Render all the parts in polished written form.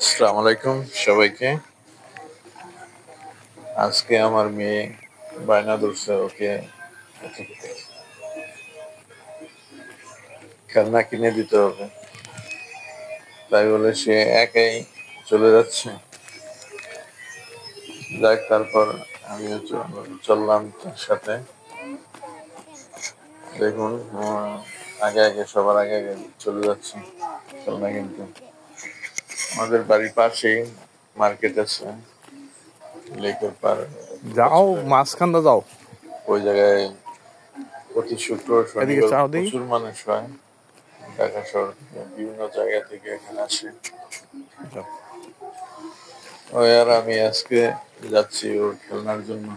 আসসালামু আলাইকুম সবাইকে। আজকে আমার মেয়ে বায়না ধরছে ওকে খেলনা কিনে দিতে হবে, তাই বলে সে একাই চলে যাচ্ছে। যাক, তারপর আমিও চললাম তার সাথে। দেখুন, আগে আগে সবার আগে আগে চলে যাচ্ছি খেলনা কিনতে। আমাদের বাড়ির পাশেই মার্কেট আছে, লেকের পার। যাও মাঝখানটা যাও। ওই জায়গায় প্রতি শুক্র এদিকে শনিবার চাও দিই। প্রচুর মানুষ হয়। ঢাকা শহর থেকে বিভিন্ন জায়গা থেকে এখানে আসে। ওই আর আমি আজকে যাচ্ছি ওর খেলনার জন্য।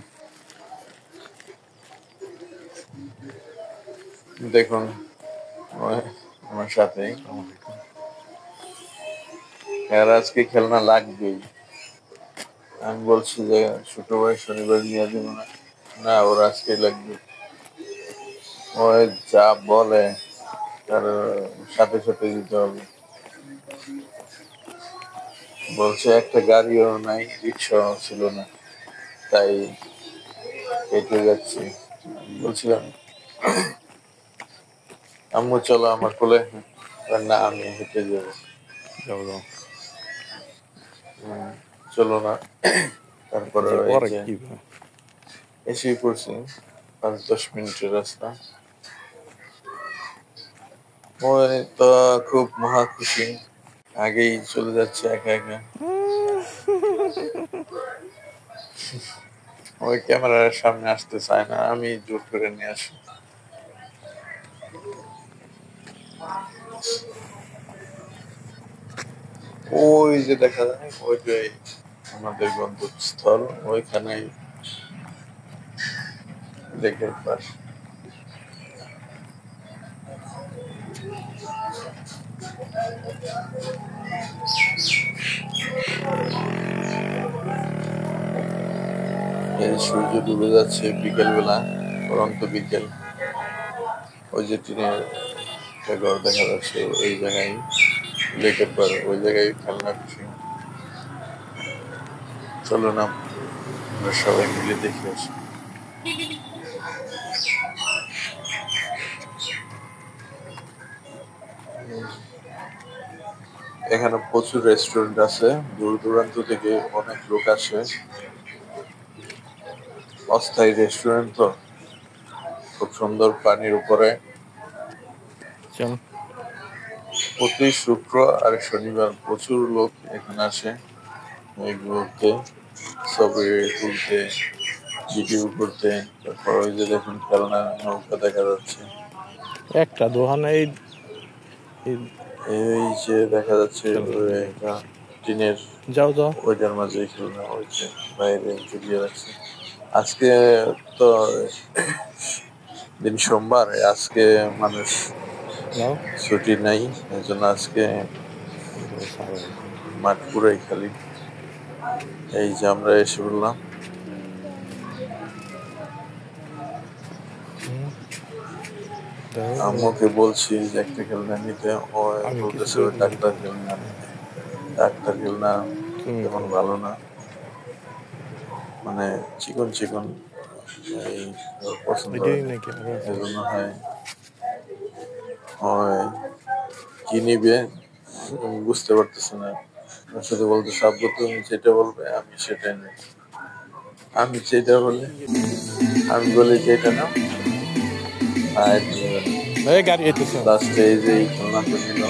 দেখুন, আমার সাথেই আর আজকে খেলনা লাগবেই। আমি বলছি যে শুক্রবার শনিবার নিয়ে দিব না, না ওর আজকে লাগবে। ও যা বলে তার সাথে সাথে দিতে হবে। বলছে একটা গাড়িও নাই, রিক্সাও ছিল না, তাই হেঁটে যাচ্ছি। বলছিলাম আম্মু চলো আমার কোলে, না আমি হেঁটে যাবো। যাও যাও। চলো না। তারপরে যে এই পরে যে কি এসেই পড়ছি, 5-10 মিনিটের রাস্তা। ওই তো খুব মহা খুশি, আগেই চলে যাচ্ছে একা একা। ওই ক্যামেরার সামনে আসতে চায় না, আমি জোর করে নিয়ে আসি। ওই যে দেখা যায় ওইটাই আমাদের গন্তব্যস্থল, ওইখানেই লেকের পাশ। এই সূর্য ডুবে যাচ্ছে বিকেল বেলা, পরন্ত বিকেল। ওই যে টিনের একটা ঘর দেখা যাচ্ছে, ওই জায়গায় লেকের পার, ওই জায়গায় খেলনা খুশি। চলো না আমরা সবাই মিলে দেখে আসি। এখানে প্রচুর রেস্টুরেন্ট আছে, দূর দূরান্ত থেকে অনেক লোক আসে। অস্থায়ী রেস্টুরেন্ট তো, খুব সুন্দর পানির উপরে। চল। প্রতি শুক্র আর শনিবার প্রচুর লোক এখানে আসে এই ঘুরতে, ছবি তুলতে, ভিডিও করতে। তারপর ওই যে দেখুন খেলনা নৌকা দেখা যাচ্ছে। একটা দোকানে এই যে দেখা যাচ্ছে একটা টিনের, যাও যাও। ওইটার মাঝে খেলনা, ওই যে বাইরে ঝুলিয়ে রাখছে। আজকে তো দিন সোমবার, আজকে মানুষ যাও। ছুটি নাই, এই জন্য আজকে মাঠ পুরাই খালি। এই যে আমরা এসে বললাম, আম্মুকে বলছি যে একটা খেলনা নিতে, ও আমি কিছু বলতেছে ওই করি ডাক্তার খেলনা নিতে। ডাক্তার খেলনা তুমি তেমন করো। ভালো না, মানে চিকন চিকন, এই ওর পছন্দ এটাই হয় না। নাকি আরো আছে? এই জন্য হয় হয় কি নিবে বুঝতে পারতেছে না। ওর সাথে বলতে সাব্য তুমি যেটা বলবে আমি সেটাই নেই। আমি যেটা বলি, আমি বলি যেটা না, আর এই গাড়ি এসেছে। লাস্টে এই যে এই খেলনাটা নিল।